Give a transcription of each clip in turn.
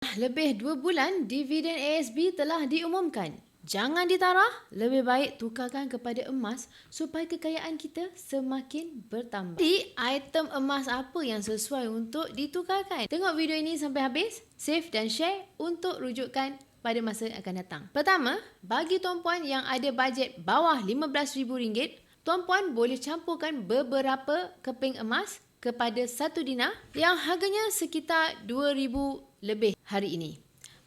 Lebih 2 bulan, dividen ASB telah diumumkan. Jangan ditarah, lebih baik tukarkan kepada emas supaya kekayaan kita semakin bertambah. Jadi, item emas apa yang sesuai untuk ditukarkan? Tengok video ini sampai habis, save dan share untuk rujukan pada masa yang akan datang. Pertama, bagi tuan-puan yang ada bajet bawah RM15,000, tuan-puan boleh campurkan beberapa keping emas kepada 1 dinar yang harganya sekitar RM2,000 lebih hari ini.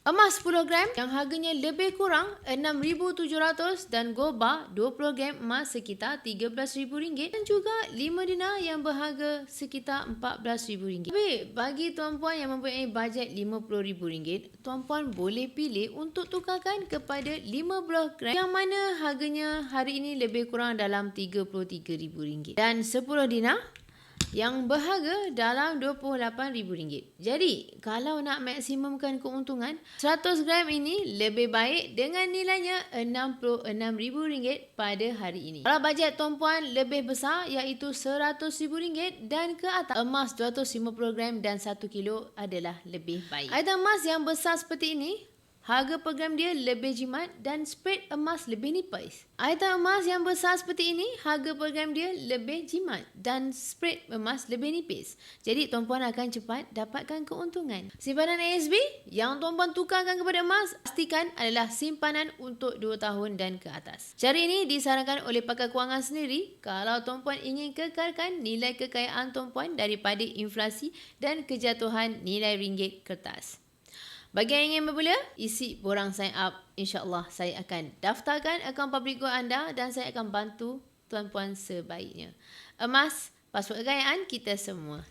Emas 10 gram yang harganya lebih kurang RM6,700 dan gold bar 20 gram emas sekitar RM13,000 dan juga 5 dinar yang berharga sekitar RM14,000. Tapi bagi tuan-puan yang mempunyai bajet RM50,000, tuan-puan boleh pilih untuk tukarkan kepada 15 gram yang mana harganya hari ini lebih kurang dalam RM33,000 dan 10 dinar yang berharga dalam RM28,000. Jadi, kalau nak maksimumkan keuntungan, 100 gram ini lebih baik dengan nilainya RM66,000 pada hari ini. Kalau bajet tuan-puan lebih besar iaitu RM100,000 dan ke atas, emas 250 gram dan 1 kilo adalah lebih baik. Item emas yang besar seperti ini, harga per gram dia lebih jimat dan spread emas lebih nipis. Item emas yang besar seperti ini, harga per gram dia lebih jimat dan spread emas lebih nipis. Jadi tuan-puan akan cepat dapatkan keuntungan. Simpanan ASB yang tuan-puan tukarkan kepada emas, pastikan adalah simpanan untuk 2 tahun dan ke atas. Cara ini disarankan oleh pakar kewangan sendiri kalau tuan-puan ingin kekalkan nilai kekayaan tuan-puan daripada inflasi dan kejatuhan nilai ringgit kertas. Bagi yang ingin bermula, isi borang sign up. InsyaAllah saya akan daftarkan akaun Public Gold anda dan saya akan bantu tuan-puan sebaiknya. Emas, pasport kekayaan kita semua.